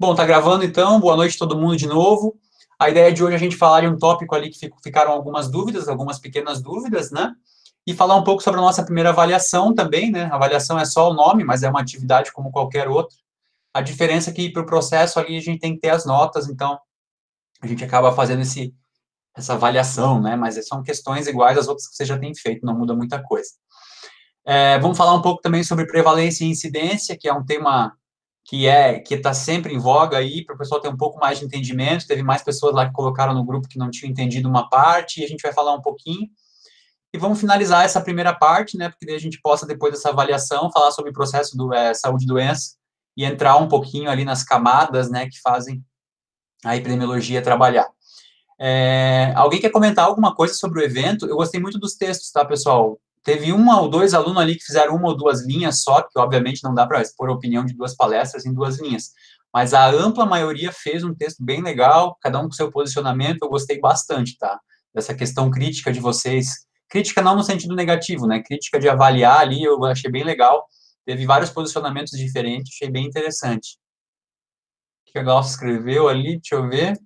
Bom, tá gravando então, boa noite todo mundo de novo. A ideia de hoje é a gente falar de um tópico ali que ficaram algumas dúvidas, algumas pequenas dúvidas, né? E falar um pouco sobre a nossa primeira avaliação também, né? A avaliação é só o nome, mas é uma atividade como qualquer outra. A diferença é que para o processo ali a gente tem que ter as notas, então a gente acaba fazendo essa avaliação, né? Mas são questões iguais às outras que você já tem feito, não muda muita coisa. Vamos falar um pouco também sobre prevalência e incidência, que é um tema que está sempre em voga aí, para o pessoal ter um pouco mais de entendimento. Teve mais pessoas lá que colocaram no grupo que não tinham entendido uma parte, e a gente vai falar um pouquinho. E vamos finalizar essa primeira parte, né, porque daí a gente possa, depois dessa avaliação, falar sobre o processo do saúde e doença, e entrar um pouquinho ali nas camadas, né, que fazem a epidemiologia trabalhar. Alguém quer comentar alguma coisa sobre o evento? Eu gostei muito dos textos, tá, pessoal? Teve uma ou dois alunos ali que fizeram uma ou duas linhas só, que obviamente não dá para expor a opinião de duas palestras em duas linhas, mas a ampla maioria fez um texto bem legal, cada um com seu posicionamento. Eu gostei bastante, tá? Dessa questão crítica de vocês. Crítica não no sentido negativo, né? Crítica de avaliar ali, eu achei bem legal. Teve vários posicionamentos diferentes, achei bem interessante. O que a Glaucia escreveu ali? Deixa eu ver.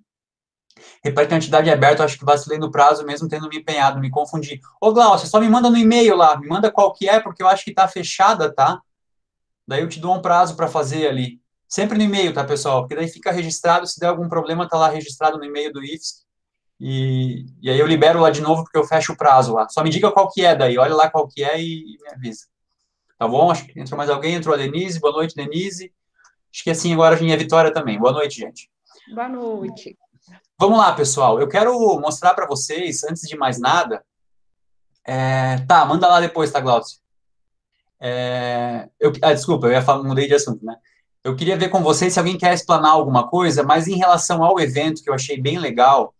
Repete quantidade aberta, acho que vacilei no prazo mesmo tendo me empenhado, me confundi. Ô, Glaucia, só me manda no e-mail lá, me manda qual que é, porque eu acho que tá fechada, tá? Daí eu te dou um prazo para fazer ali. Sempre no e-mail, tá, pessoal? Porque daí fica registrado, se der algum problema, tá lá registrado no e-mail do IFSC. E aí eu libero lá de novo, porque eu fecho o prazo lá. Só me diga qual que é daí, olha lá qual que é e me avisa. Tá bom? Acho que entrou mais alguém, entrou a Denise. Boa noite, Denise. Acho que assim agora a minha Vitória também. Boa noite, gente. Boa noite. Vamos lá, pessoal. Eu quero mostrar para vocês, antes de mais nada. Tá, manda lá depois, tá, Glaucio? Desculpa, mudei de assunto, né? Eu queria ver com vocês se alguém quer explanar alguma coisa, mas em relação ao evento, que eu achei bem legal,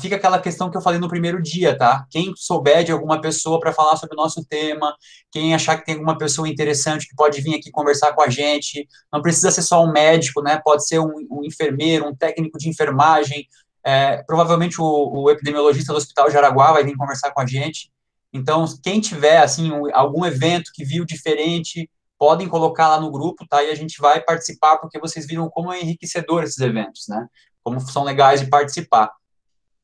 fica aquela questão que eu falei no primeiro dia, tá? Quem souber de alguma pessoa para falar sobre o nosso tema, quem achar que tem alguma pessoa interessante que pode vir aqui conversar com a gente, não precisa ser só um médico, né? Pode ser um enfermeiro, um técnico de enfermagem, provavelmente o epidemiologista do Hospital Jaraguá vai vir conversar com a gente. Então, quem tiver, assim, algum evento que viu diferente, podem colocar lá no grupo, tá? E a gente vai participar, porque vocês viram como é enriquecedor esses eventos, né? Como são legais de participar.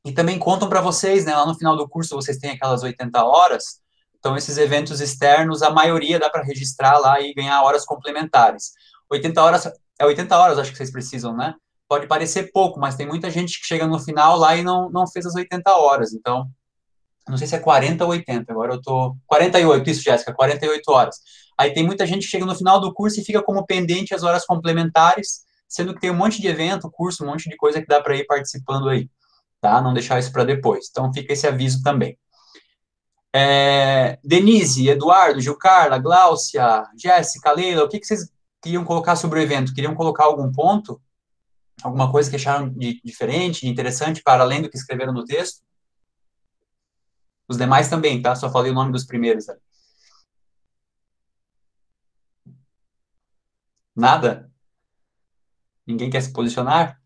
E também contam para vocês, né? Lá no final do curso vocês têm aquelas 80 horas. Então, esses eventos externos, a maioria dá para registrar lá e ganhar horas complementares. 80 horas, 80 horas acho que vocês precisam, né? Pode parecer pouco, mas tem muita gente que chega no final lá e não fez as 80 horas. Então, não sei se é 40 ou 80, agora eu tô... 48, isso, Jéssica, 48 horas. Aí tem muita gente que chega no final do curso e fica como pendente as horas complementares, sendo que tem um monte de evento, curso, um monte de coisa que dá para ir participando aí, tá? Não deixar isso para depois. Então fica esse aviso também. Denise, Eduardo, Gilcarla, Gláucia, Jéssica, Leila, o que vocês queriam colocar sobre o evento? Queriam colocar algum ponto? Alguma coisa que acharam de diferente, de interessante, para além do que escreveram no texto? Os demais também, tá? Só falei o nome dos primeiros. Nada? Ninguém quer se posicionar?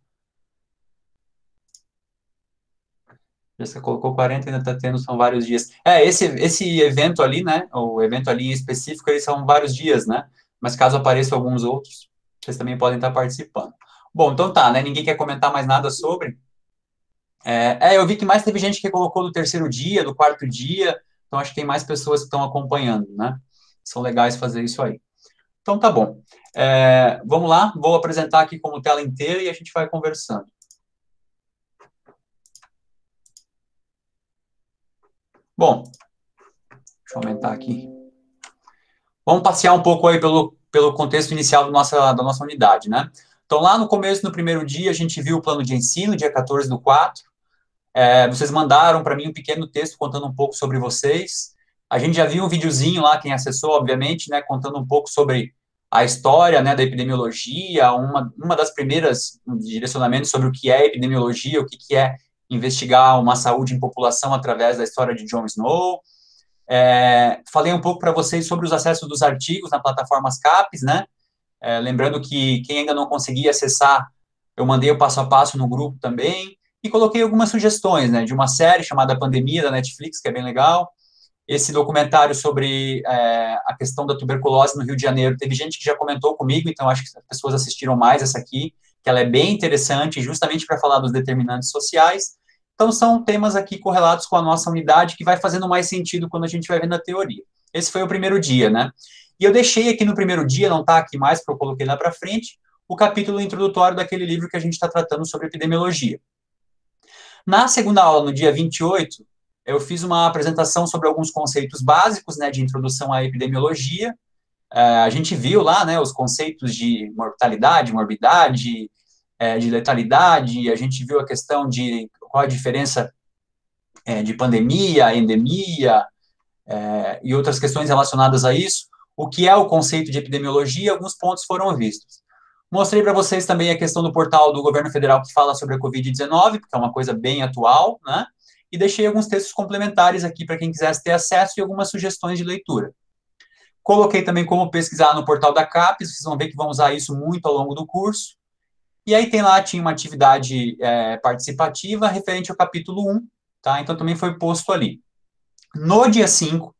Você colocou 40, ainda está tendo, são vários dias. Esse evento ali, né? O evento ali em específico, eles são vários dias, né? Mas caso apareçam alguns outros, vocês também podem estar participando. Bom, então tá, né? Ninguém quer comentar mais nada sobre. Eu vi que mais teve gente que colocou do terceiro dia, do quarto dia, então acho que tem mais pessoas que estão acompanhando, né? São legais fazer isso aí. Então tá bom. Vamos lá, vou apresentar aqui como tela inteira e a gente vai conversando. Bom, deixa eu aumentar aqui. Vamos passear um pouco aí pelo contexto inicial da nossa unidade, né? Então, lá no começo, no primeiro dia, a gente viu o plano de ensino, dia 14 do 4. Vocês mandaram para mim um pequeno texto contando um pouco sobre vocês. A gente já viu um videozinho lá, quem acessou, obviamente, né, contando um pouco sobre a história, né, da epidemiologia, uma das primeiras direcionamentos sobre o que é epidemiologia, o que é investigar uma saúde em população através da história de John Snow. Falei um pouco para vocês sobre os acessos dos artigos na plataforma CAPES, né? Lembrando que quem ainda não conseguia acessar, eu mandei o passo a passo no grupo também, e coloquei algumas sugestões, né, de uma série chamada Pandemia, da Netflix, que é bem legal. Esse documentário sobre a questão da tuberculose no Rio de Janeiro, teve gente que já comentou comigo, então acho que as pessoas assistiram mais essa aqui, que ela é bem interessante, justamente para falar dos determinantes sociais. Então, são temas aqui correlatos com a nossa unidade, que vai fazendo mais sentido quando a gente vai vendo a teoria. Esse foi o primeiro dia, né? E eu deixei aqui no primeiro dia, não está aqui mais, porque eu coloquei lá para frente, o capítulo introdutório daquele livro que a gente está tratando sobre epidemiologia. Na segunda aula, no dia 28, eu fiz uma apresentação sobre alguns conceitos básicos, né, de introdução à epidemiologia. A gente viu lá, né, os conceitos de mortalidade, morbidade, de letalidade, a gente viu a questão de qual a diferença de pandemia, endemia, e outras questões relacionadas a isso, o que é o conceito de epidemiologia, alguns pontos foram vistos. Mostrei para vocês também a questão do portal do governo federal que fala sobre a Covid-19, porque é uma coisa bem atual, né? E deixei alguns textos complementares aqui para quem quisesse ter acesso e algumas sugestões de leitura. Coloquei também como pesquisar no portal da CAPES, vocês vão ver que vão usar isso muito ao longo do curso. E aí tinha uma atividade participativa referente ao capítulo 1, tá? Então também foi posto ali. No dia 5,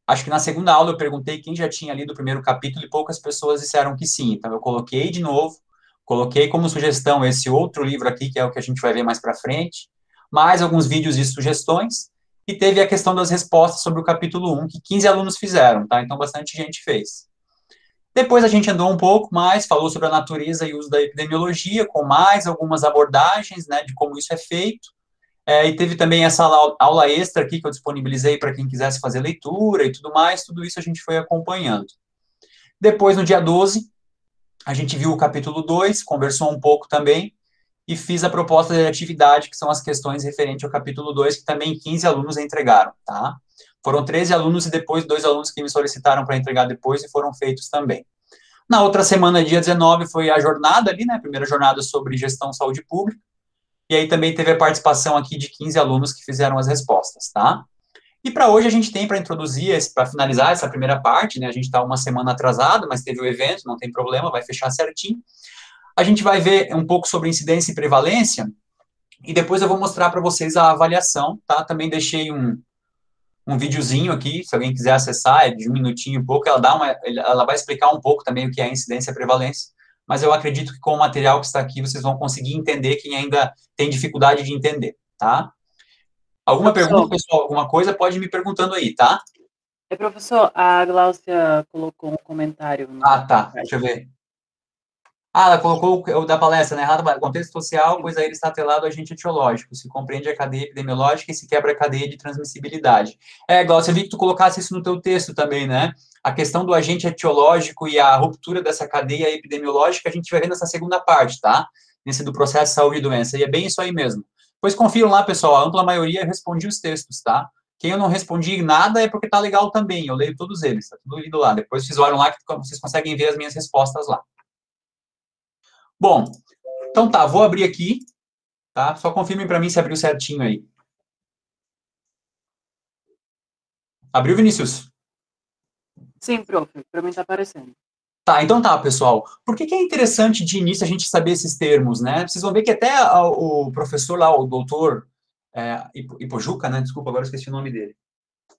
acho que na segunda aula eu perguntei quem já tinha lido o primeiro capítulo e poucas pessoas disseram que sim. Então eu coloquei de novo, coloquei como sugestão esse outro livro aqui, que é o que a gente vai ver mais para frente, mais alguns vídeos e sugestões, e teve a questão das respostas sobre o capítulo 1, que 15 alunos fizeram, tá? Então bastante gente fez. Depois a gente andou um pouco mais, falou sobre a natureza e uso da epidemiologia, com mais algumas abordagens, né, de como isso é feito. E teve também essa aula extra aqui que eu disponibilizei para quem quisesse fazer leitura e tudo mais, tudo isso a gente foi acompanhando. Depois, no dia 12, a gente viu o capítulo 2, conversou um pouco também, e fiz a proposta de atividade, que são as questões referentes ao capítulo 2, que também 15 alunos entregaram, tá? Foram 13 alunos e depois 2 alunos que me solicitaram para entregar depois e foram feitos também. Na outra semana, dia 19, foi a jornada ali, né? A primeira jornada sobre gestão saúde pública. E aí também teve a participação aqui de 15 alunos que fizeram as respostas, tá? E para hoje a gente tem para introduzir, para finalizar essa primeira parte, né? A gente está uma semana atrasado, mas teve o evento, não tem problema, vai fechar certinho. A gente vai ver um pouco sobre incidência e prevalência, e depois eu vou mostrar para vocês a avaliação, tá? Também deixei um videozinho aqui, se alguém quiser acessar, é de 1 minutinho e pouco, ela vai explicar um pouco também o que é incidência e prevalência, mas eu acredito que com o material que está aqui, vocês vão conseguir entender quem ainda tem dificuldade de entender, tá? Alguma pergunta, pessoal? Alguma coisa? Pode ir me perguntando aí, tá? Professor, a Gláucia colocou um comentário no Tá. Deixa eu ver. Ela colocou o da palestra, né? Contexto social, pois aí ele está atrelado ao agente etiológico. Se compreende a cadeia epidemiológica e se quebra a cadeia de transmissibilidade. Glaucia, eu vi que tu colocasse isso no teu texto também, né? A questão do agente etiológico e a ruptura dessa cadeia epidemiológica, a gente vai ver nessa segunda parte, tá? Nesse do processo de saúde e doença. E é bem isso aí mesmo. Pois confiram lá, pessoal. A ampla maioria respondi os textos, tá? Quem eu não respondi nada é porque tá legal também. Eu leio todos eles, tá tudo lido lá. Depois vocês olham lá que vocês conseguem ver as minhas respostas lá. Bom, então tá, vou abrir aqui, tá? Só confirmem para mim se abriu certinho aí. Abriu, Vinícius? Sim, prof, para mim tá aparecendo. Tá, então tá, pessoal. Por que é interessante de início a gente saber esses termos, né? Vocês vão ver que até o professor lá, o doutor Ipojuca, né? Desculpa, agora eu esqueci o nome dele.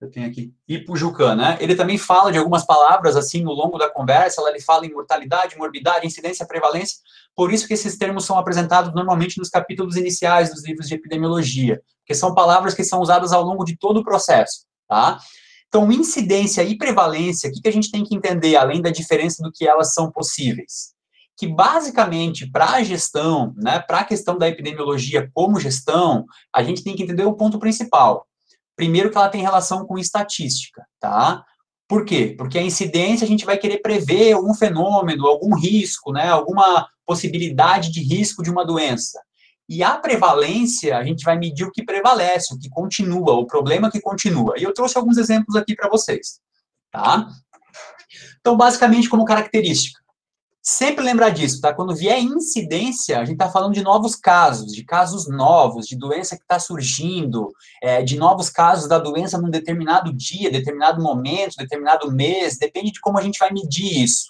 Eu tenho aqui, Ipujucan, né? Ele também fala de algumas palavras, assim, no longo da conversa, ele fala em mortalidade, morbidade, incidência, prevalência, por isso que esses termos são apresentados normalmente nos capítulos iniciais dos livros de epidemiologia, porque são palavras que são usadas ao longo de todo o processo, tá? Então, incidência e prevalência, o que a gente tem que entender, além da diferença do que elas são possíveis? Que, basicamente, para a gestão, né, para a questão da epidemiologia como gestão, a gente tem que entender o ponto principal. Primeiro que ela tem relação com estatística, tá? Por quê? Porque a incidência a gente vai querer prever algum fenômeno, algum risco, né? Alguma possibilidade de risco de uma doença. E a prevalência, a gente vai medir o que prevalece, o que continua, o problema que continua. E eu trouxe alguns exemplos aqui para vocês, tá? Então, basicamente, como característica, sempre lembrar disso, tá? Quando vier incidência, a gente está falando de novos casos, de casos novos, de doença que está surgindo, de novos casos da doença num determinado dia, determinado momento, determinado mês, depende de como a gente vai medir isso.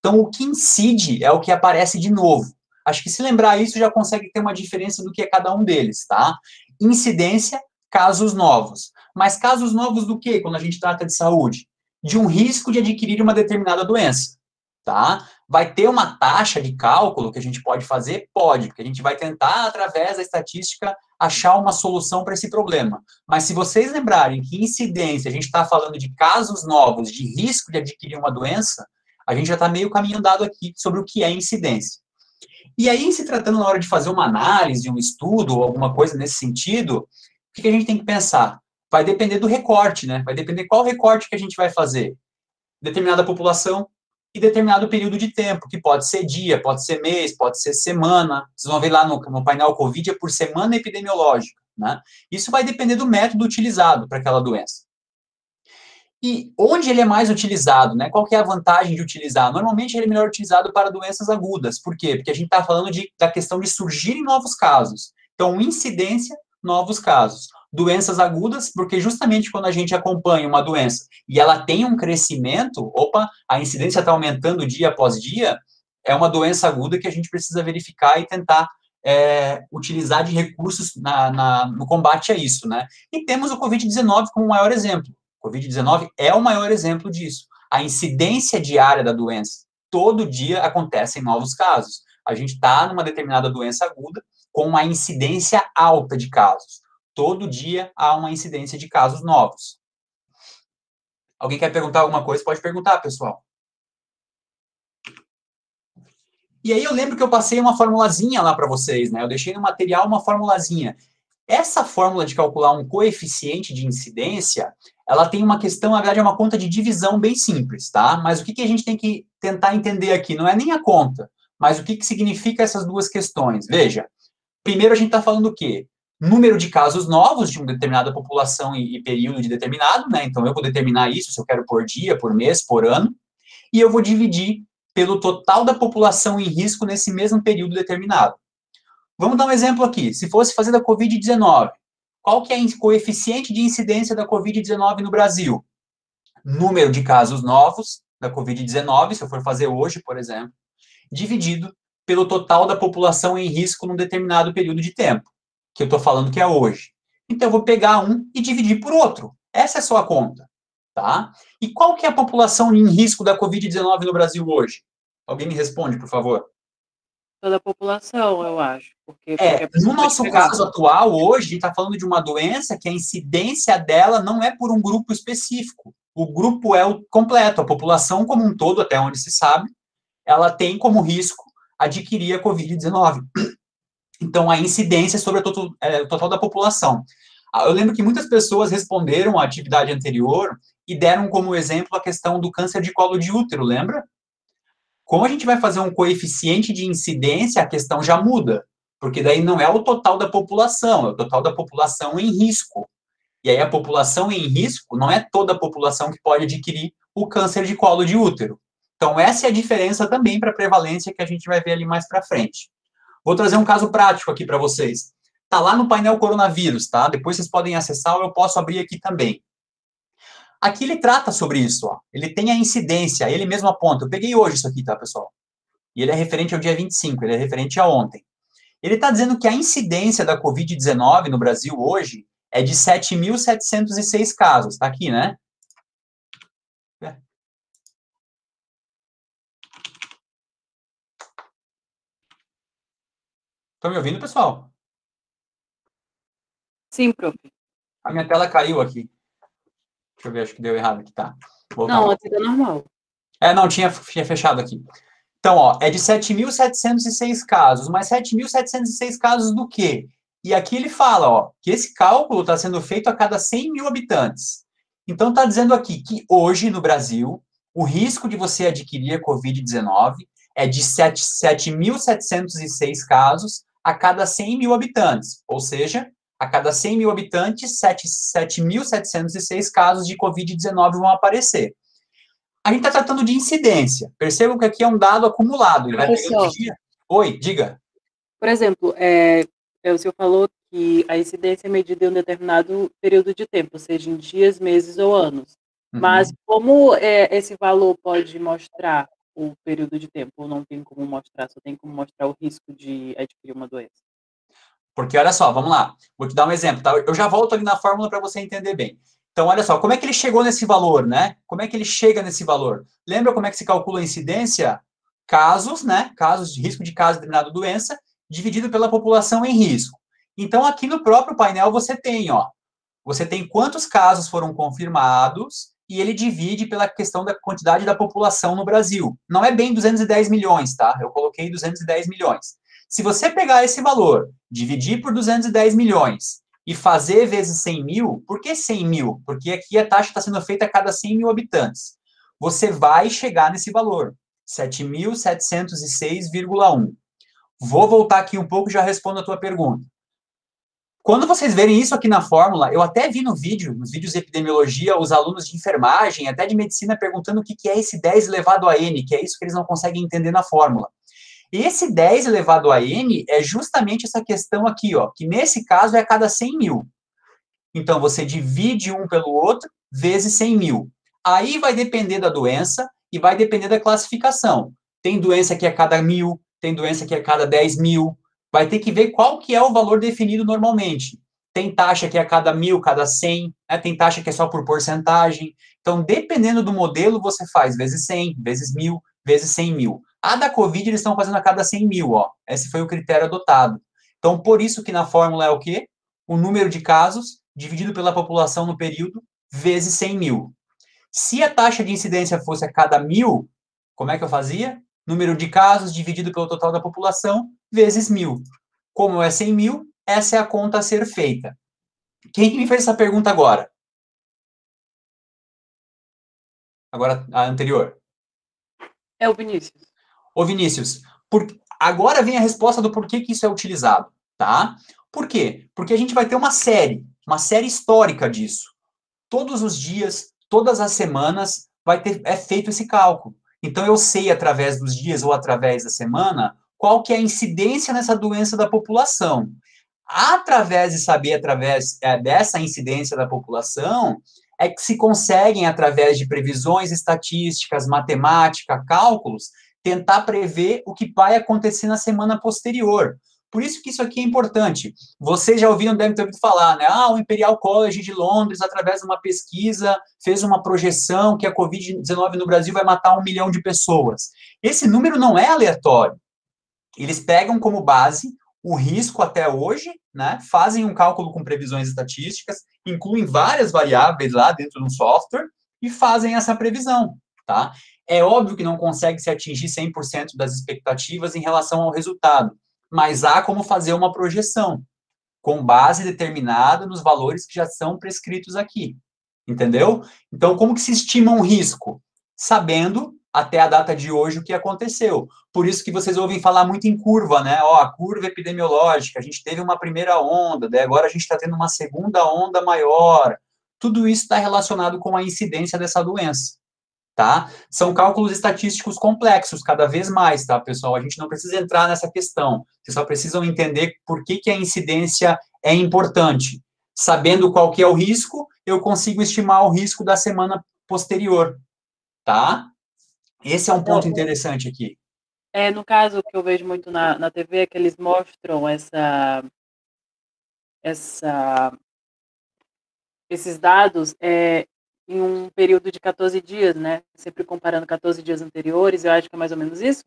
Então, o que incide é o que aparece de novo. Acho que se lembrar isso já consegue ter uma diferença do que é cada um deles, tá? Incidência, casos novos. Mas casos novos do quê, quando a gente trata de saúde? De um risco de adquirir uma determinada doença. tá? Vai ter uma taxa de cálculo que a gente pode fazer? Pode, porque a gente vai tentar, através da estatística, achar uma solução para esse problema. Mas se vocês lembrarem que incidência, a gente está falando de casos novos, de risco de adquirir uma doença, a gente já está meio caminho andado aqui sobre o que é incidência. E aí, em se tratando na hora de fazer uma análise, um estudo, ou alguma coisa nesse sentido, o que a gente tem que pensar? Vai depender do recorte, né? Vai depender qual recorte que a gente vai fazer. Determinada população e determinado período de tempo, que pode ser dia, pode ser mês, pode ser semana. Vocês vão ver lá no painel COVID, é por semana epidemiológica, né? Isso vai depender do método utilizado para aquela doença. E onde ele é mais utilizado, né? Qual que é a vantagem de utilizar? Normalmente ele é melhor utilizado para doenças agudas. Por quê? Porque a gente está falando da questão de surgirem novos casos. Então, incidência, novos casos. Doenças agudas, porque justamente quando a gente acompanha uma doença e ela tem um crescimento, opa, a incidência está aumentando dia após dia, é uma doença aguda que a gente precisa verificar e tentar utilizar de recursos no combate a isso, né? E temos o Covid-19 como o maior exemplo. Covid-19 é o maior exemplo disso. A incidência diária da doença. Todo dia acontecem novos casos. A gente está numa determinada doença aguda com uma incidência alta de casos. Todo dia há uma incidência de casos novos. Alguém quer perguntar alguma coisa? Pode perguntar, pessoal. E aí eu lembro que eu passei uma formulazinha lá para vocês, né? Eu deixei no material uma formulazinha. Essa fórmula de calcular um coeficiente de incidência, ela tem uma questão, na verdade, é uma conta de divisão bem simples, tá? Mas o que a gente tem que tentar entender aqui? Não é nem a conta, mas o que significa essas duas questões. Veja, primeiro a gente está falando o quê? Número de casos novos de uma determinada população e período de determinado, né? Então eu vou determinar isso, se eu quero por dia, por mês, por ano, e eu vou dividir pelo total da população em risco nesse mesmo período determinado. Vamos dar um exemplo aqui. Se fosse fazer da Covid-19, qual que é o coeficiente de incidência da Covid-19 no Brasil? Número de casos novos da Covid-19, se eu for fazer hoje, por exemplo, dividido pelo total da população em risco num determinado período de tempo, que eu estou falando que é hoje. Então, eu vou pegar um e dividir por outro. Essa é só a conta, tá? E qual que é a população em risco da Covid-19 no Brasil hoje? Alguém me responde, por favor. Toda a população, eu acho, porque qualquer No pessoa pode nosso pegar. caso atual, hoje, a gente está falando de uma doença que a incidência dela não é por um grupo específico. O grupo é o completo, a população como um todo, até onde se sabe, ela tem como risco adquirir a Covid-19. Então, a incidência sobre o total da população. Eu lembro que muitas pessoas responderam à atividade anterior e deram como exemplo a questão do câncer de colo de útero, lembra? Como a gente vai fazer um coeficiente de incidência, a questão já muda, porque daí não é o total da população, é o total da população em risco. E aí a população em risco não é toda a população que pode adquirir o câncer de colo de útero. Então essa é a diferença também para a prevalência que a gente vai ver ali mais para frente. Vou trazer um caso prático aqui para vocês. Tá lá no painel coronavírus, tá? Depois vocês podem acessar ou eu posso abrir aqui também. Aqui ele trata sobre isso, ó. Ele tem a incidência, ele mesmo aponta. Eu peguei hoje isso aqui, tá, pessoal? E ele é referente ao dia 25, ele é referente a ontem. Ele está dizendo que a incidência da Covid-19 no Brasil hoje é de 7.706 casos. Está aqui, né? Estão me ouvindo, pessoal? Sim, prof. A minha tela caiu aqui. Deixa eu ver, acho que deu errado aqui, tá? Vou voltar. Não, aqui tá normal. Não, tinha fechado aqui. Então, ó, é de 7.706 casos, mas 7.706 casos do quê? E aqui ele fala, ó, que esse cálculo está sendo feito a cada 100 mil habitantes. Então, está dizendo aqui que hoje, no Brasil, o risco de você adquirir a Covid-19 é de 7.706 casos a cada 100 mil habitantes. Ou seja, a cada 100 mil habitantes, 7.706 casos de Covid-19 vão aparecer. A gente está tratando de incidência. Percebam que aqui é um dado acumulado. Ele vai pegando dia. Oi, diga. Por exemplo, o senhor falou que a incidência é medida em um determinado período de tempo, seja em dias, meses ou anos. Mas como esse valor pode mostrar o período de tempo? Ou não tem como mostrar, só tem como mostrar o risco de adquirir uma doença? Porque, olha só, vamos lá. Vou te dar um exemplo, tá? Eu já volto ali na fórmula para você entender bem. Então, olha só, como é que ele chegou nesse valor, né? Como é que ele chega nesse valor? Lembra como é que se calcula a incidência? Casos, né? Casos de risco de caso de determinada doença, dividido pela população em risco. Então, aqui no próprio painel você tem, ó, você tem quantos casos foram confirmados e ele divide pela questão da quantidade da população no Brasil. Não é bem 210 milhões, tá? Eu coloquei 210 milhões. Se você pegar esse valor, dividir por 210 milhões e fazer vezes 100 mil, por que 100 mil? Porque aqui a taxa está sendo feita a cada 100 mil habitantes. Você vai chegar nesse valor, 7.706,1. Vou voltar aqui um pouco e já respondo a tua pergunta. Quando vocês verem isso aqui na fórmula, eu até vi no vídeo, nos vídeos de epidemiologia, os alunos de enfermagem, até de medicina, perguntando o que é esse 10 elevado a n, que é isso que eles não conseguem entender na fórmula. Esse 10 elevado a n é justamente essa questão aqui, ó, que nesse caso é a cada 100 mil. Então, você divide um pelo outro, vezes 100 mil. Aí vai depender da doença e vai depender da classificação. Tem doença que é a cada 1.000, tem doença que é a cada 10 mil. Vai ter que ver qual que é o valor definido normalmente. Tem taxa que é a cada 1.000, cada 100, né? Tem taxa que é só por porcentagem. Então, dependendo do modelo, você faz vezes 100, vezes 1.000, vezes 100 mil. A da Covid, eles estão fazendo a cada 100 mil, ó. Esse foi o critério adotado. Então, por isso que na fórmula é o quê? O número de casos dividido pela população no período, vezes 100 mil. Se a taxa de incidência fosse a cada 1.000, como é que eu fazia? Número de casos dividido pelo total da população, vezes 1.000. Como é 100 mil, essa é a conta a ser feita. Quem me fez essa pergunta agora? Agora, a anterior. É o Vinícius. Ô, Vinícius, agora vem a resposta do porquê que isso é utilizado, tá? Por quê? Porque a gente vai ter uma série histórica disso. Todos os dias, todas as semanas, é feito esse cálculo. Então, eu sei, através dos dias ou através da semana, qual que é a incidência nessa doença da população. Através de saber, dessa incidência da população, é que se conseguem, através de previsões estatísticas, matemática, cálculos, tentar prever o que vai acontecer na semana posterior. Por isso que isso aqui é importante. Vocês já ouviram, devem ter ouvido falar, né? O Imperial College de Londres, através de uma pesquisa, fez uma projeção que a Covid-19 no Brasil vai matar 1 milhão de pessoas. Esse número não é aleatório. Eles pegam como base o risco até hoje, né? Fazem um cálculo com previsões estatísticas, incluem várias variáveis lá dentro do software e fazem essa previsão, tá? É óbvio que não consegue se atingir 100% das expectativas em relação ao resultado, mas há como fazer uma projeção com base determinada nos valores que já são prescritos aqui, entendeu? Então, como que se estima um risco? Sabendo, até a data de hoje, o que aconteceu. Por isso que vocês ouvem falar muito em curva, né? A curva epidemiológica, a gente teve uma primeira onda, daí agora a gente está tendo uma segunda onda maior. Tudo isso está relacionado com a incidência dessa doença. Tá? São cálculos estatísticos complexos, cada vez mais, tá, pessoal? A gente não precisa entrar nessa questão. Vocês só precisam entender por que a incidência é importante. Sabendo qual que é o risco, eu consigo estimar o risco da semana posterior, tá? Esse é um ponto interessante aqui. No caso, que eu vejo muito na TV é que eles mostram esses dados em um período de 14 dias, né? Sempre comparando 14 dias anteriores, eu acho que é mais ou menos isso?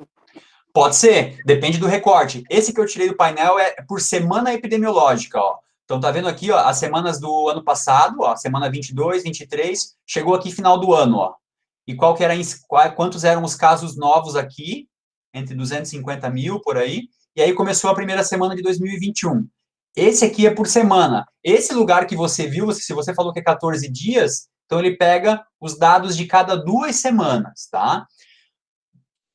Pode ser, depende do recorte. Esse que eu tirei do painel é por semana epidemiológica, ó. Então, tá vendo aqui, ó, as semanas do ano passado, ó, semana 22, 23, chegou aqui final do ano, ó. E quantos eram os casos novos aqui, entre 250 mil, por aí, e aí começou a primeira semana de 2021. Esse aqui é por semana. Esse lugar que você viu, se você falou que é 14 dias, então ele pega os dados de cada 2 semanas, tá?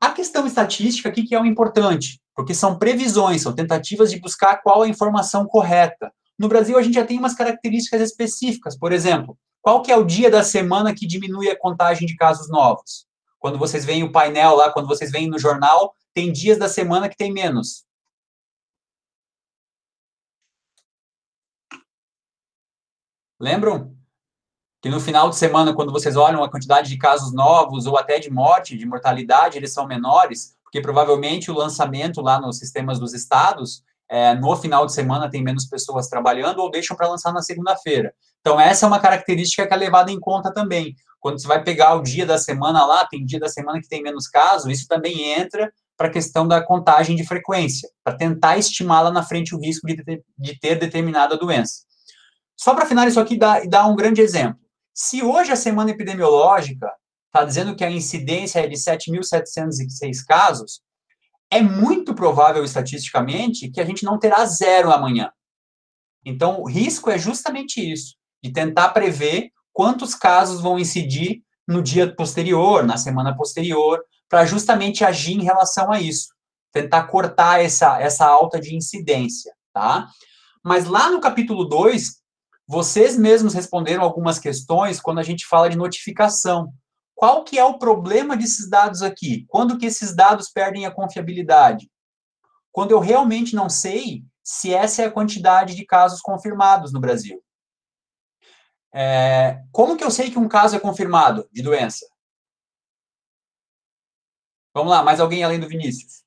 A questão estatística aqui que é o importante, porque são previsões, são tentativas de buscar qual a informação correta. No Brasil, a gente já tem umas características específicas, por exemplo, qual que é o dia da semana que diminui a contagem de casos novos? Quando vocês veem o painel lá, quando vocês veem no jornal, tem dias da semana que tem menos. Lembram? Que no final de semana, quando vocês olham a quantidade de casos novos ou até de morte, de mortalidade, eles são menores, porque provavelmente o lançamento lá nos sistemas dos estados no final de semana tem menos pessoas trabalhando ou deixam para lançar na segunda-feira. Então, essa é uma característica que é levada em conta também. Quando você vai pegar o dia da semana lá, tem dia da semana que tem menos casos, isso também entra para a questão da contagem de frequência, para tentar estimar lá na frente o risco de ter determinada doença. Só para finalizar isso aqui, dar um grande exemplo. Se hoje a semana epidemiológica está dizendo que a incidência é de 7.706 casos, é muito provável, estatisticamente, que a gente não terá zero amanhã. Então, o risco é justamente isso, de tentar prever quantos casos vão incidir no dia posterior, na semana posterior, para justamente agir em relação a isso, tentar cortar essa alta de incidência, tá? Mas lá no capítulo 2, vocês mesmos responderam algumas questões quando a gente fala de notificação. Qual que é o problema desses dados aqui? Quando que esses dados perdem a confiabilidade? Quando eu realmente não sei se essa é a quantidade de casos confirmados no Brasil. Como que eu sei que um caso é confirmado de doença? Vamos lá, mais alguém além do Vinícius?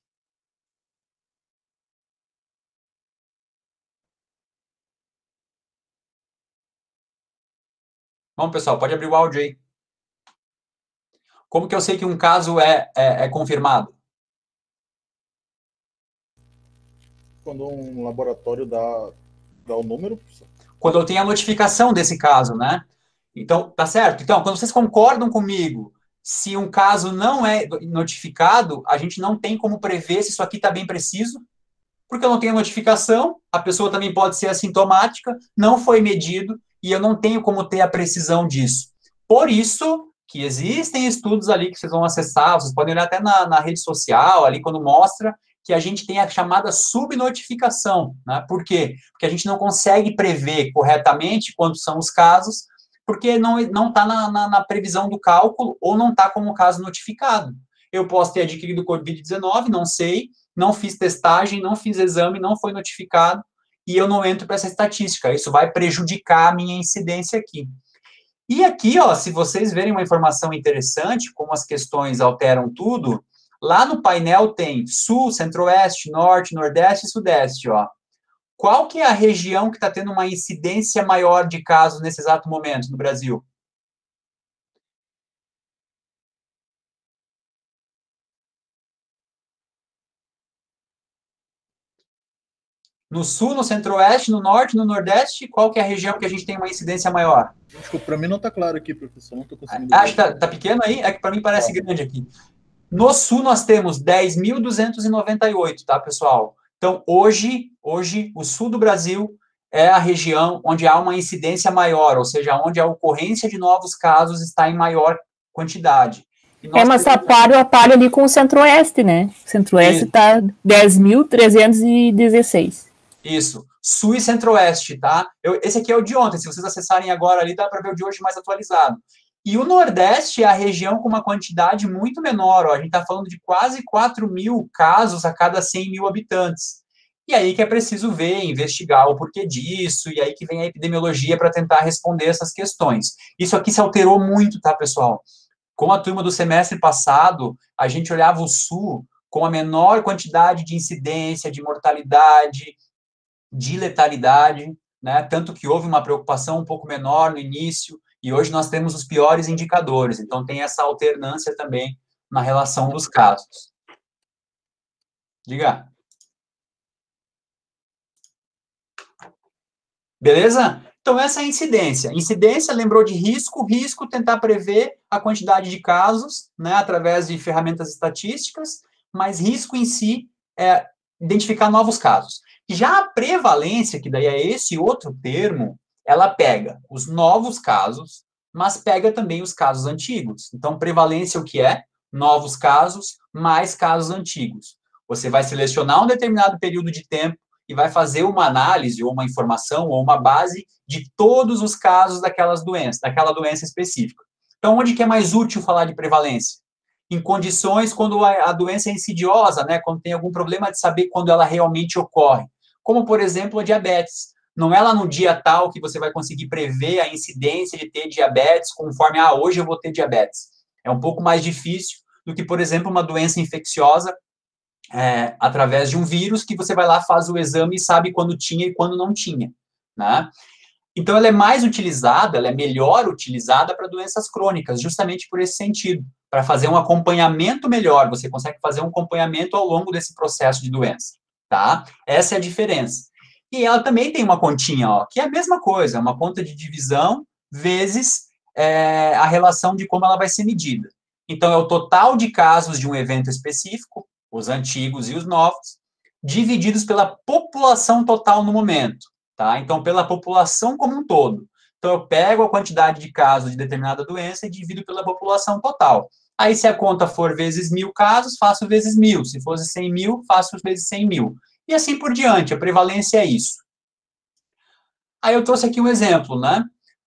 Vamos, pessoal, pode abrir o áudio aí. Como que eu sei que um caso é confirmado? Quando um laboratório dá o número. Quando eu tenho a notificação desse caso, né? Então, tá certo? Então, quando vocês concordam comigo, se um caso não é notificado, a gente não tem como prever se isso aqui está bem preciso, porque eu não tenho notificação, a pessoa também pode ser assintomática, não foi medido, e eu não tenho como ter a precisão disso. Por isso que existem estudos ali que vocês vão acessar, vocês podem olhar até na rede social, ali quando mostra que a gente tem a chamada subnotificação, né? Por quê? Porque a gente não consegue prever corretamente quantos são os casos, porque não está na previsão do cálculo ou não está como caso notificado. Eu posso ter adquirido Covid-19, não sei, não fiz testagem, não fiz exame, não foi notificado, e eu não entro para essa estatística. Isso vai prejudicar a minha incidência aqui. E aqui, ó, se vocês verem uma informação interessante, como as questões alteram tudo, lá no painel tem Sul, Centro-Oeste, Norte, Nordeste e Sudeste, ó. Qual que é a região que está tendo uma incidência maior de casos nesse exato momento no Brasil? No Sul, no Centro-Oeste, no Norte, no Nordeste, qual que é a região que a gente tem uma incidência maior? Desculpa, para mim não está claro aqui, professor, não estou conseguindo. Acho que tá pequeno aí? É que para mim parece grande aqui. No Sul, nós temos 10.298, tá, pessoal? Então, hoje, o Sul do Brasil é a região onde há uma incidência maior, ou seja, onde a ocorrência de novos casos está em maior quantidade. Mas aparelho ali com o Centro-Oeste, né? O Centro-Oeste está 10.316. Isso. Sul e Centro-Oeste, tá? Esse aqui é o de ontem. Se vocês acessarem agora ali, dá para ver o de hoje mais atualizado. E o Nordeste é a região com uma quantidade muito menor. Ó. A gente está falando de quase 4.000 casos a cada 100 mil habitantes. E aí que é preciso ver, investigar o porquê disso, e aí que vem a epidemiologia para tentar responder essas questões. Isso aqui se alterou muito, tá, pessoal? Com a turma do semestre passado, a gente olhava o Sul com a menor quantidade de incidência, de mortalidade, de letalidade, né? Tanto que houve uma preocupação um pouco menor no início, e hoje nós temos os piores indicadores, então tem essa alternância também na relação dos casos. Diga. Beleza? Então, essa é a incidência. Incidência, lembrou de risco, tentar prever a quantidade de casos, né, através de ferramentas estatísticas, mas risco em si é identificar novos casos. Já a prevalência, que daí é esse outro termo, ela pega os novos casos, mas pega também os casos antigos. Então, prevalência o que é? Novos casos mais casos antigos. Você vai selecionar um determinado período de tempo e vai fazer uma análise, ou uma informação, ou uma base de todos os casos daquela doença específica. Então, onde que é mais útil falar de prevalência? Em condições quando a doença é insidiosa, né? Quando tem algum problema de saber quando ela realmente ocorre. Como, por exemplo, a diabetes. Não é lá no dia tal que você vai conseguir prever a incidência de ter diabetes conforme, hoje eu vou ter diabetes. É um pouco mais difícil do que, por exemplo, uma doença infecciosa através de um vírus que você vai lá, faz o exame e sabe quando tinha e quando não tinha, né? Então, ela é mais utilizada, ela é melhor utilizada para doenças crônicas, justamente por esse sentido, para fazer um acompanhamento melhor, você consegue fazer um acompanhamento ao longo desse processo de doença, tá? Essa é a diferença. E ela também tem uma continha, ó, que é a mesma coisa, é uma conta de divisão vezes a relação de como ela vai ser medida. Então, é o total de casos de um evento específico, os antigos e os novos, divididos pela população total no momento. Tá? Então, pela população como um todo. Então, eu pego a quantidade de casos de determinada doença e divido pela população total. Aí, se a conta for vezes 1.000 casos, faço vezes 1.000. Se fosse 100.000, faço vezes 100.000. E assim por diante, a prevalência é isso. Aí eu trouxe aqui um exemplo, né?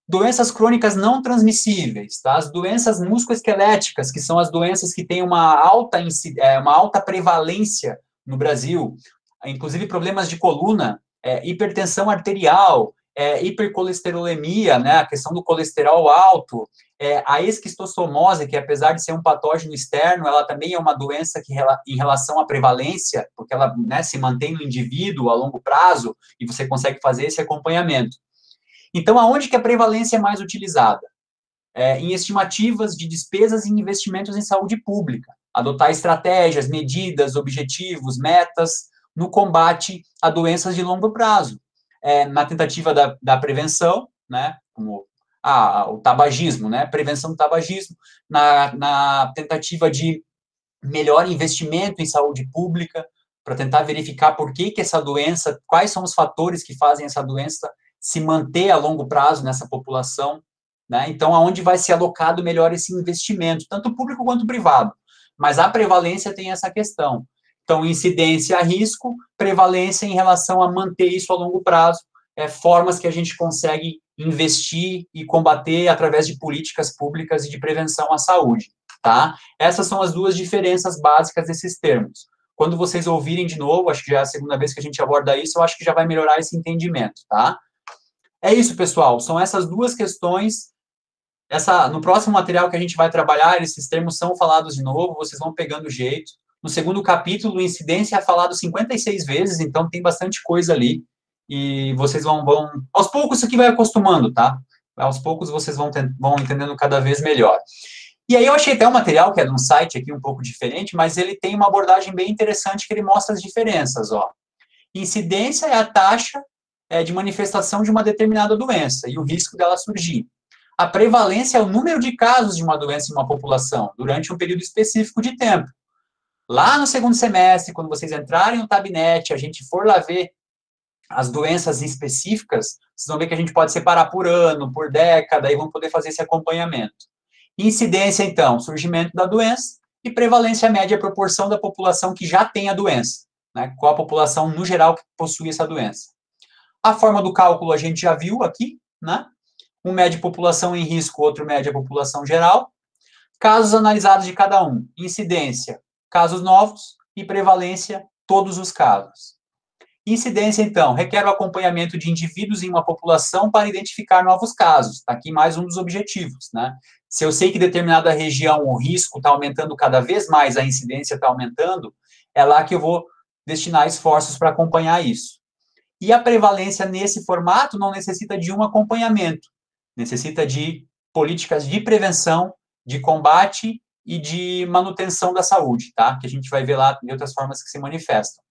Doenças crônicas não transmissíveis, tá? As doenças musculoesqueléticas, que são as doenças que têm uma alta prevalência no Brasil, inclusive problemas de coluna, hipertensão arterial, hipercolesterolemia, né, a questão do colesterol alto, a esquistossomose, que apesar de ser um patógeno externo, ela também é uma doença que, em relação à prevalência, porque ela, né, se mantém no indivíduo a longo prazo, e você consegue fazer esse acompanhamento. Então, aonde que a prevalência é mais utilizada? Em estimativas de despesas e investimentos em saúde pública, adotar estratégias, medidas, objetivos, metas, no combate a doenças de longo prazo, na tentativa da prevenção, né, como o tabagismo, né, prevenção do tabagismo, na tentativa de melhor investimento em saúde pública, para tentar verificar por que essa doença, quais são os fatores que fazem essa doença se manter a longo prazo nessa população, né, então aonde vai ser alocado melhor esse investimento, tanto público quanto privado, mas a prevalência tem essa questão. Então, incidência a risco, prevalência em relação a manter isso a longo prazo, formas que a gente consegue investir e combater através de políticas públicas e de prevenção à saúde, tá? Essas são as duas diferenças básicas desses termos. Quando vocês ouvirem de novo, acho que já é a segunda vez que a gente aborda isso, eu acho que já vai melhorar esse entendimento, tá? É isso, pessoal, são essas duas questões. No próximo material que a gente vai trabalhar, esses termos são falados de novo, vocês vão pegando o jeito. No segundo capítulo, incidência é falado 56 vezes, então tem bastante coisa ali. E vocês vão aos poucos isso aqui vai acostumando, tá? Aos poucos vocês vão entendendo cada vez melhor. E aí eu achei até um material que é de um site aqui um pouco diferente, mas ele tem uma abordagem bem interessante que ele mostra as diferenças, ó. Incidência é a taxa de manifestação de uma determinada doença e o risco dela surgir. A prevalência é o número de casos de uma doença em uma população durante um período específico de tempo. Lá no segundo semestre, quando vocês entrarem no Tabnet, a gente for lá ver as doenças específicas, vocês vão ver que a gente pode separar por ano, por década, e vão poder fazer esse acompanhamento. Incidência, então, surgimento da doença, e prevalência média, proporção da população que já tem a doença, né? Qual a população, no geral, que possui essa doença. A forma do cálculo a gente já viu aqui, né? Um mede população em risco, outro mede a população geral. Casos analisados de cada um. Incidência, casos novos, e prevalência, todos os casos. Incidência, então, requer o acompanhamento de indivíduos em uma população para identificar novos casos. Está aqui mais um dos objetivos, né? Se eu sei que determinada região o risco está aumentando cada vez mais, a incidência está aumentando, é lá que eu vou destinar esforços para acompanhar isso. E a prevalência nesse formato não necessita de um acompanhamento, necessita de políticas de prevenção, de combate e de manutenção da saúde, tá? Que a gente vai ver lá de outras formas que se manifestam.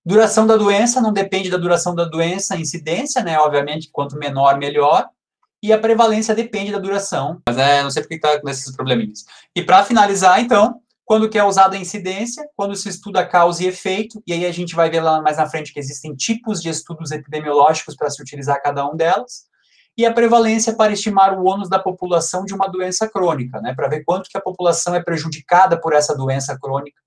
Duração da doença, não depende da duração da doença, a incidência, né? Obviamente, quanto menor, melhor. E a prevalência depende da duração. Mas não sei por que está com esses probleminhas. E para finalizar, então, quando que é usada a incidência? Quando se estuda causa e efeito, e aí a gente vai ver lá mais na frente que existem tipos de estudos epidemiológicos para se utilizar cada um delas. E a prevalência para estimar o ônus da população de uma doença crônica, né? Para ver quanto que a população é prejudicada por essa doença crônica,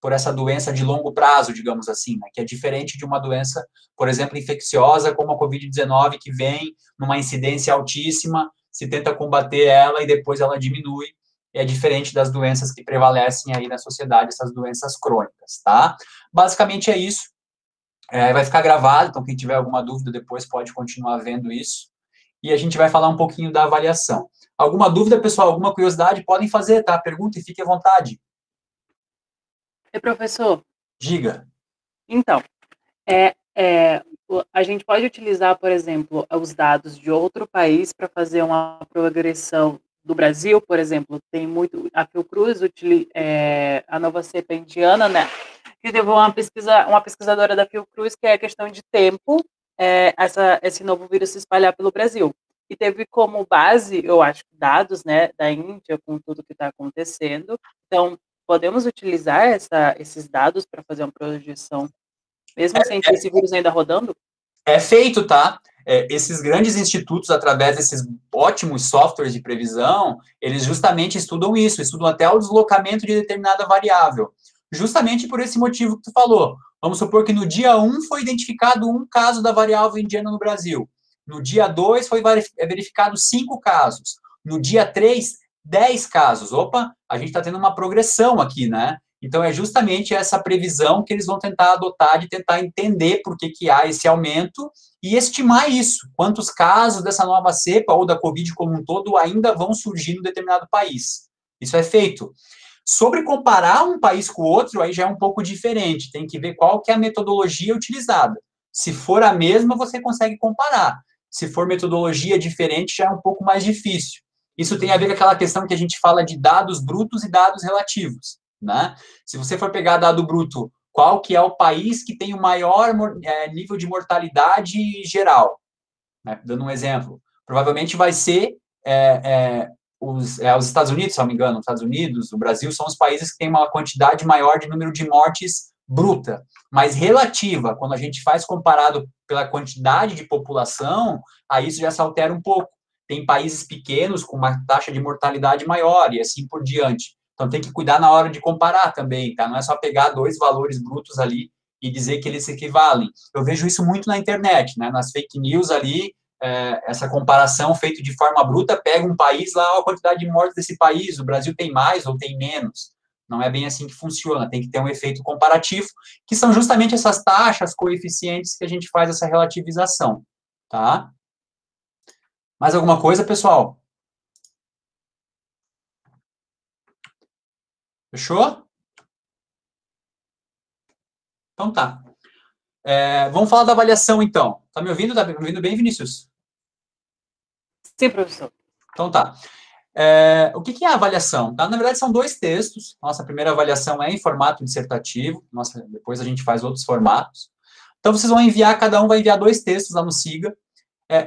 por essa doença de longo prazo, digamos assim, né, que é diferente de uma doença, por exemplo, infecciosa, como a Covid-19, que vem numa incidência altíssima, se tenta combater ela e depois ela diminui, é diferente das doenças que prevalecem aí na sociedade, essas doenças crônicas, tá? Basicamente é isso, vai ficar gravado, então quem tiver alguma dúvida depois pode continuar vendo isso, e a gente vai falar um pouquinho da avaliação. Alguma dúvida, pessoal, alguma curiosidade, podem fazer, tá? Pergunta e fique à vontade. E professor, Diga. então, a gente pode utilizar, por exemplo, os dados de outro país para fazer uma progressão do Brasil, por exemplo, tem muito, a Fiocruz, a nova cepa indiana, né, que levou uma pesquisadora da Fiocruz, que é a questão de tempo, esse novo vírus se espalhar pelo Brasil. E teve como base, eu acho, dados, né, da Índia, com tudo que está acontecendo. Então, podemos utilizar esses dados para fazer uma projeção, mesmo sem ter esse vírus ainda rodando? É feito, tá? Esses grandes institutos, através desses ótimos softwares de previsão, eles justamente estudam isso, estudam até o deslocamento de determinada variável. Justamente por esse motivo que tu falou. Vamos supor que no dia 1 foi identificado um caso da variável indiana no Brasil. No dia 2 foi verificado 5 casos. No dia 3, 10 casos. Opa, a gente está tendo uma progressão aqui, né? Então, é justamente essa previsão que eles vão tentar adotar, de tentar entender por que há esse aumento e estimar isso. Quantos casos dessa nova cepa ou da Covid como um todo ainda vão surgir em um determinado país. Isso é feito. Sobre comparar um país com o outro, aí já é um pouco diferente. Tem que ver qual que é a metodologia utilizada. Se for a mesma, você consegue comparar. Se for metodologia diferente, já é um pouco mais difícil. Isso tem a ver com aquela questão que a gente fala de dados brutos e dados relativos, né? Se você for pegar dado bruto, qual que é o país que tem o maior nível de mortalidade geral? Né? Dando um exemplo, provavelmente vai ser os Estados Unidos, se não me engano, os Estados Unidos, o Brasil, são os países que têm uma quantidade maior de número de mortes bruta, mas relativa, quando a gente faz comparado pela quantidade de população, aí isso já se altera um pouco. Tem países pequenos com uma taxa de mortalidade maior e assim por diante. Então, tem que cuidar na hora de comparar também, tá? Não é só pegar dois valores brutos ali e dizer que eles se equivalem. Eu vejo isso muito na internet, né? Nas fake news ali, essa comparação feita de forma bruta, pega um país lá, a quantidade de mortes desse país, o Brasil tem mais ou tem menos. Não é bem assim que funciona, tem que ter um efeito comparativo, que são justamente essas taxas, coeficientes que a gente faz essa relativização, tá? Mais alguma coisa, pessoal? Fechou? Então tá. Vamos falar da avaliação, então. Tá me ouvindo? Tá me ouvindo bem, Vinícius? Sim, professor. Então tá. O que é a avaliação? Tá? Na verdade, são dois textos. Nossa primeira avaliação é em formato dissertativo. Depois a gente faz outros formatos. Então, vocês vão enviar, cada um vai enviar dois textos lá no SIGA.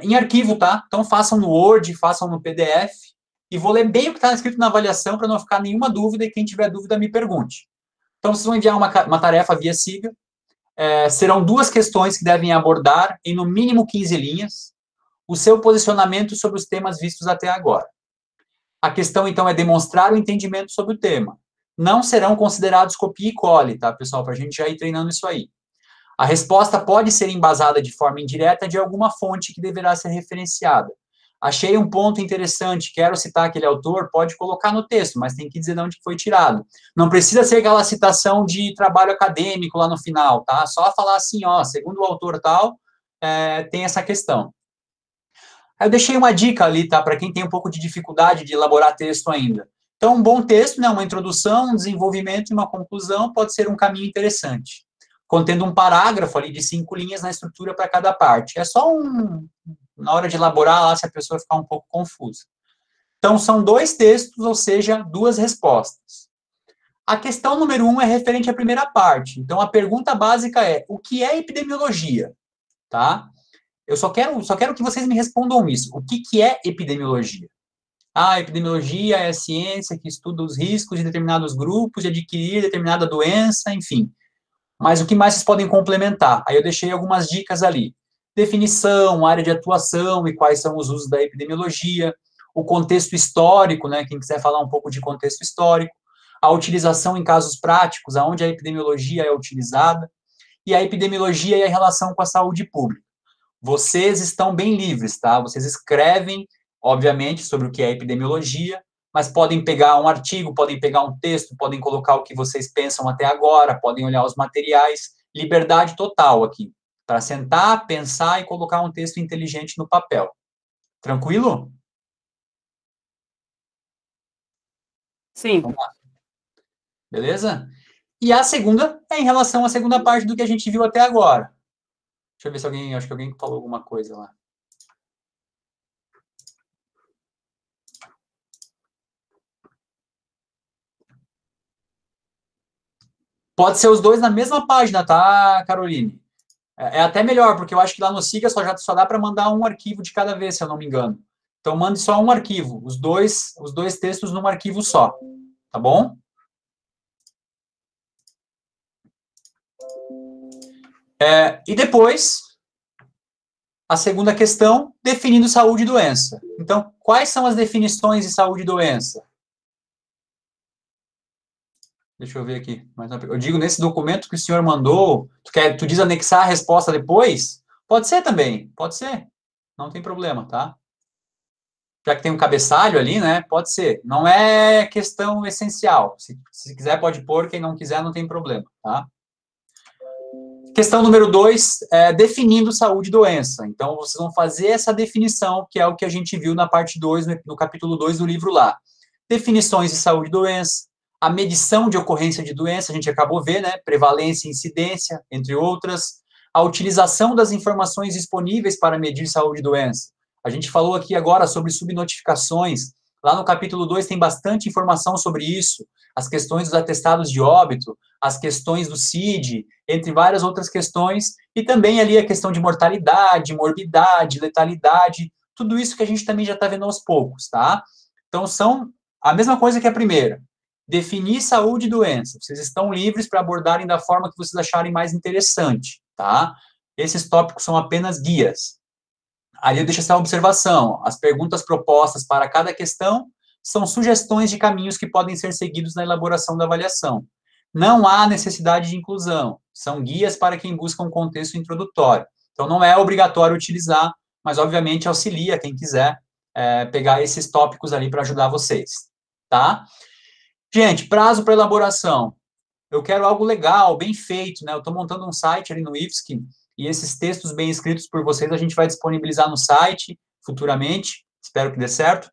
Em arquivo, tá? Então, façam no Word, façam no PDF. E vou ler bem o que está escrito na avaliação para não ficar nenhuma dúvida e quem tiver dúvida me pergunte. Então, vocês vão enviar uma tarefa via SIGA. Serão duas questões que devem abordar em no mínimo 15 linhas o seu posicionamento sobre os temas vistos até agora. A questão, então, é demonstrar o entendimento sobre o tema. Não serão considerados copia e cole, tá, pessoal? Para a gente já ir treinando isso aí. A resposta pode ser embasada de forma indireta de alguma fonte que deverá ser referenciada. Achei um ponto interessante, quero citar aquele autor, pode colocar no texto, mas tem que dizer de onde foi tirado. Não precisa ser aquela citação de trabalho acadêmico lá no final, tá? Só falar assim, ó, segundo o autor tal, tem essa questão. Aí eu deixei uma dica ali, tá? Para quem tem um pouco de dificuldade de elaborar texto ainda. Então, um bom texto, né? Uma introdução, um desenvolvimento e uma conclusão pode ser um caminho interessante, contendo um parágrafo ali de 5 linhas na estrutura para cada parte. É só na hora de elaborar lá, se a pessoa ficar um pouco confusa. Então, são dois textos, ou seja, duas respostas. A questão número 1 é referente à primeira parte. Então, a pergunta básica é: o que é epidemiologia? Tá? Eu só quero que vocês me respondam isso. O que é epidemiologia? Epidemiologia é a ciência que estuda os riscos de determinados grupos de adquirir determinada doença, enfim. Mas o que mais vocês podem complementar? Aí eu deixei algumas dicas ali. Definição, área de atuação e quais são os usos da epidemiologia, o contexto histórico, né? Quem quiser falar um pouco de contexto histórico, a utilização em casos práticos, aonde a epidemiologia é utilizada, e a epidemiologia e a relação com a saúde pública. Vocês estão bem livres, tá? Vocês escrevem, obviamente, sobre o que é epidemiologia, mas podem pegar um artigo, podem pegar um texto, podem colocar o que vocês pensam até agora, podem olhar os materiais, liberdade total aqui, para sentar, pensar e colocar um texto inteligente no papel. Tranquilo? Sim. Beleza? E a segunda é em relação à segunda parte do que a gente viu até agora. Deixa eu ver se alguém, acho que alguém falou alguma coisa lá. Pode ser os dois na mesma página, tá, Caroline? É até melhor, porque eu acho que lá no Siga só dá para mandar um arquivo de cada vez, se eu não me engano. Então, mande só um arquivo, os dois textos num arquivo só, tá bom? E depois, a segunda questão, definindo saúde e doença. Então, quais são as definições de saúde e doença? Deixa eu ver aqui. Eu digo, nesse documento que o senhor mandou, tu diz anexar a resposta depois? Pode ser também, pode ser. Não tem problema, tá? Já que tem um cabeçalho ali, né? Pode ser. Não é questão essencial. Se quiser, pode pôr. Quem não quiser, não tem problema, tá? Questão número 2, definindo saúde e doença. Então, vocês vão fazer essa definição, que é o que a gente viu na parte 2, no capítulo 2 do livro lá. Definições de saúde e doença, a medição de ocorrência de doença, a gente acabou de ver, né? Prevalência e incidência, entre outras. A utilização das informações disponíveis para medir saúde e doença. A gente falou aqui agora sobre subnotificações. Lá no capítulo 2 tem bastante informação sobre isso. As questões dos atestados de óbito, as questões do CID, entre várias outras questões. E também ali a questão de mortalidade, morbidade, letalidade. Tudo isso que a gente também já está vendo aos poucos, tá? Então, são a mesma coisa que a primeira. Definir saúde e doença. Vocês estão livres para abordarem da forma que vocês acharem mais interessante, tá? Esses tópicos são apenas guias. Ali eu deixo essa observação. As perguntas propostas para cada questão são sugestões de caminhos que podem ser seguidos na elaboração da avaliação. Não há necessidade de inclusão. São guias para quem busca um contexto introdutório. Então, não é obrigatório utilizar, mas, obviamente, auxilia quem quiser pegar esses tópicos ali para ajudar vocês, tá? Gente, prazo para elaboração. Eu quero algo legal, bem feito, né? Eu estou montando um site ali no IFSC, e esses textos bem escritos por vocês a gente vai disponibilizar no site futuramente, espero que dê certo.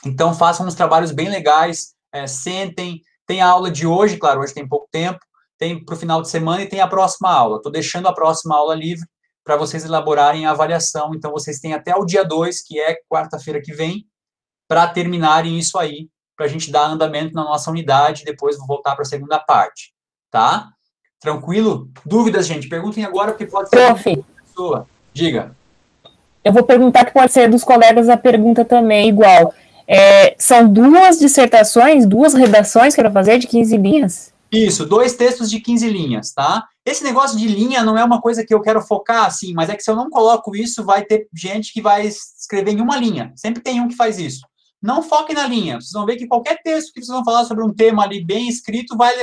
Então, façam uns trabalhos bem legais, sentem, tem a aula de hoje, claro, hoje tem pouco tempo, tem para o final de semana e tem a próxima aula. Estou deixando a próxima aula livre para vocês elaborarem a avaliação, então vocês têm até o dia 2, que é quarta-feira que vem, para terminarem isso aí, para a gente dar andamento na nossa unidade, e depois vou voltar para a segunda parte, tá? Tranquilo? Dúvidas, gente? Perguntem agora, porque pode ser Prof, pessoa. Diga. eu vou perguntar que pode ser dos colegas a pergunta também igual. São duas dissertações, duas redações que eu vou fazer de 15 linhas? Isso, 2 textos de 15 linhas, tá? Esse negócio de linha não é uma coisa que eu quero focar, assim, mas é que se eu não coloco isso, vai ter gente que vai escrever em uma linha. Sempre tem um que faz isso. Não foque na linha. Vocês vão ver que qualquer texto que vocês vão falar sobre um tema ali bem escrito vai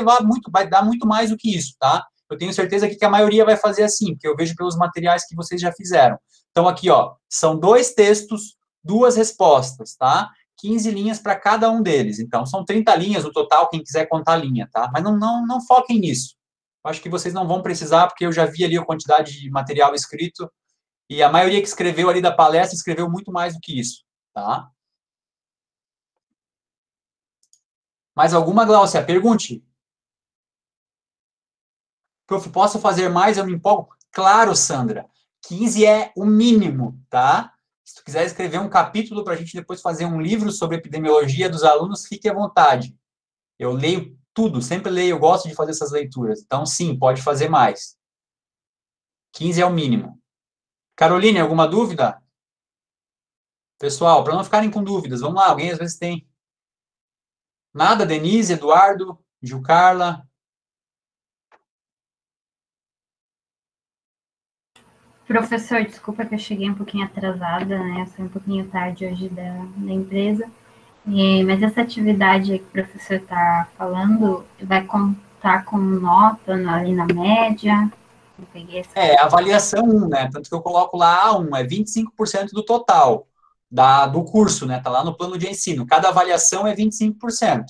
dar muito mais do que isso, tá? Eu tenho certeza que a maioria vai fazer assim, porque eu vejo pelos materiais que vocês já fizeram. Então, aqui, ó, são 2 textos, 2 respostas, tá? 15 linhas para cada um deles. Então, são 30 linhas no total, quem quiser contar a linha, tá? Mas não foquem nisso. Eu acho que vocês não vão precisar, porque eu já vi ali a quantidade de material escrito, e a maioria que escreveu ali da palestra escreveu muito mais do que isso, tá? Mais alguma, Gláucia? Pergunte. Prof, posso fazer mais? Eu me empolgo? Claro, Sandra. 15 é o mínimo, tá? Se tu quiser escrever um capítulo para a gente depois fazer um livro sobre epidemiologia dos alunos, fique à vontade. Eu leio tudo, sempre leio, eu gosto de fazer essas leituras. Então, sim, pode fazer mais. 15 é o mínimo. Caroline, alguma dúvida? Pessoal, para não ficarem com dúvidas, vamos lá, alguém às vezes tem. Nada, Denise, Eduardo, Gilcarla. Professor, desculpa que eu cheguei um pouquinho atrasada, né? Eu saí um pouquinho tarde hoje da empresa. Mas essa atividade que o professor está falando vai contar com nota ali na média? Eu peguei essa... avaliação 1, né? Tanto que eu coloco lá A1, é 25% do total do curso, né? Tá lá no plano de ensino. Cada avaliação é 25%.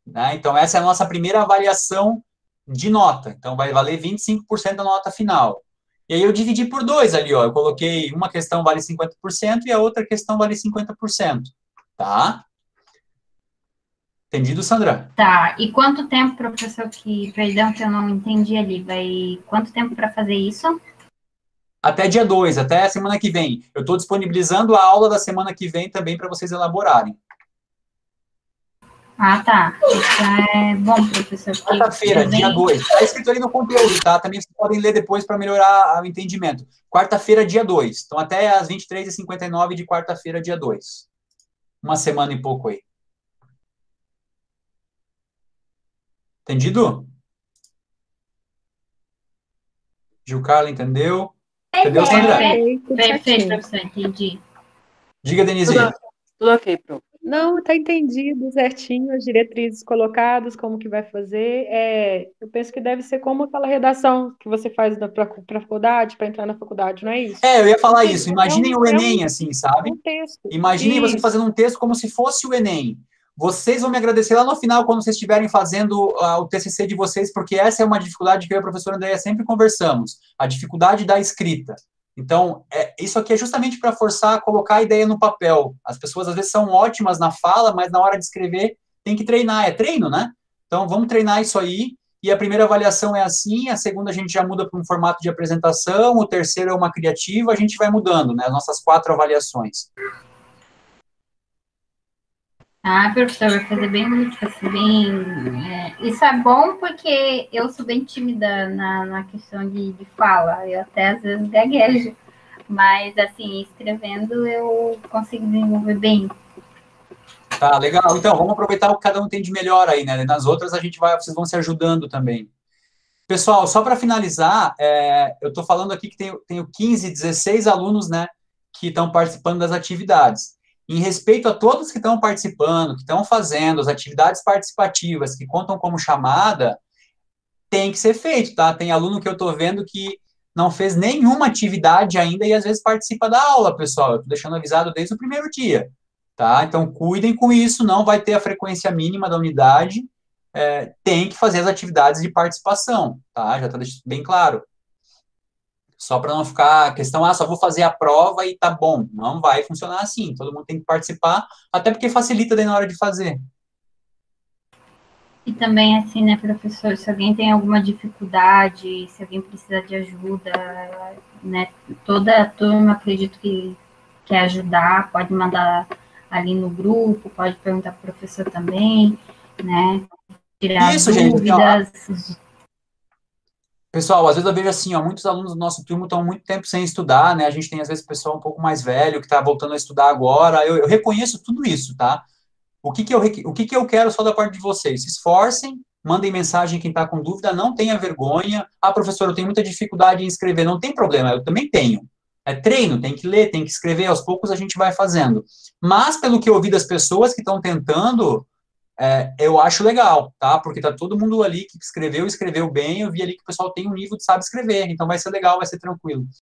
Né? Então, essa é a nossa primeira avaliação de nota. Então, vai valer 25% da nota final. E aí eu dividi por 2 ali, ó. Eu coloquei uma questão vale 50% e a outra questão vale 50%. Tá? Entendido, Sandra? Tá, e quanto tempo, professor, perdão que eu não entendi ali, quanto tempo para fazer isso? Até dia 2, até a semana que vem. Eu estou disponibilizando a aula da semana que vem também para vocês elaborarem. Ah, tá. Isso é bom, professor. Quarta-feira, dia 2. Está escrito ali no conteúdo, tá? Também vocês podem ler depois para melhorar o entendimento. Quarta-feira, dia 2. Então, até às 23h59 de quarta-feira, dia 2. Uma semana e pouco aí. Entendido? Gil Carla, entendeu? Entendeu, Sandra? Perfeito, professor, entendi. Diga, Denise. Tudo ok, prof. Não, tá entendido certinho, as diretrizes colocadas, como que vai fazer. Eu penso que deve ser como aquela redação que você faz para a faculdade, para entrar na faculdade, não é isso? Eu ia falar isso. Imaginem o Enem, assim, sabe? Um texto. Imaginem você fazendo um texto como se fosse o Enem. Vocês vão me agradecer lá no final, quando vocês estiverem fazendo o TCC de vocês, porque essa é uma dificuldade que eu e a professora Andréia sempre conversamos, a dificuldade da escrita. Então, isso aqui é justamente para forçar a colocar a ideia no papel. As pessoas, às vezes, são ótimas na fala, mas na hora de escrever tem que treinar. É treino, né? Então, vamos treinar isso aí. E a primeira avaliação é assim, a segunda a gente já muda para um formato de apresentação, o terceiro é uma criativa, a gente vai mudando, né? As nossas 4 avaliações. Ah, professor, vai fazer bem útil, assim, isso é bom porque eu sou bem tímida na questão de fala, eu até às vezes gaguejo, mas, assim, escrevendo eu consigo desenvolver bem. Tá, legal. Então, vamos aproveitar o que cada um tem de melhor aí, né? Nas outras vocês vão se ajudando também. Pessoal, só para finalizar, eu estou falando aqui que tenho 15, 16 alunos, né, que estão participando das atividades. Em respeito a todos que estão participando, que estão fazendo as atividades participativas, que contam como chamada, tem que ser feito, tá? Tem aluno que eu estou vendo que não fez nenhuma atividade ainda e às vezes participa da aula, pessoal. Eu estou deixando avisado desde o primeiro dia, tá? Então, cuidem com isso, não vai ter a frequência mínima da unidade, tem que fazer as atividades de participação, tá? Já está bem claro. Só para não ficar a questão, só vou fazer a prova e tá bom. Não vai funcionar assim. Todo mundo tem que participar, até porque facilita daí na hora de fazer. E também, assim, né, professor, se alguém tem alguma dificuldade, se alguém precisa de ajuda, né, toda a turma, acredito que quer ajudar, pode mandar ali no grupo, pode perguntar para o professor também, né, tirar Isso, dúvidas. Gente, pessoal, às vezes eu vejo assim, muitos alunos do nosso turno estão muito tempo sem estudar, né? A gente tem, às vezes, pessoal um pouco mais velho que está voltando a estudar agora. Eu reconheço tudo isso, tá? O que eu quero só da parte de vocês? Se esforcem, mandem mensagem quem está com dúvida, não tenha vergonha. Professor, eu tenho muita dificuldade em escrever. Não tem problema, eu também tenho. É treino, tem que ler, tem que escrever, aos poucos a gente vai fazendo. Mas, pelo que eu ouvi das pessoas que estão tentando, eu acho legal, tá? Porque tá todo mundo ali que escreveu bem, eu vi ali que o pessoal tem um nível de sabe escrever, então vai ser legal, vai ser tranquilo.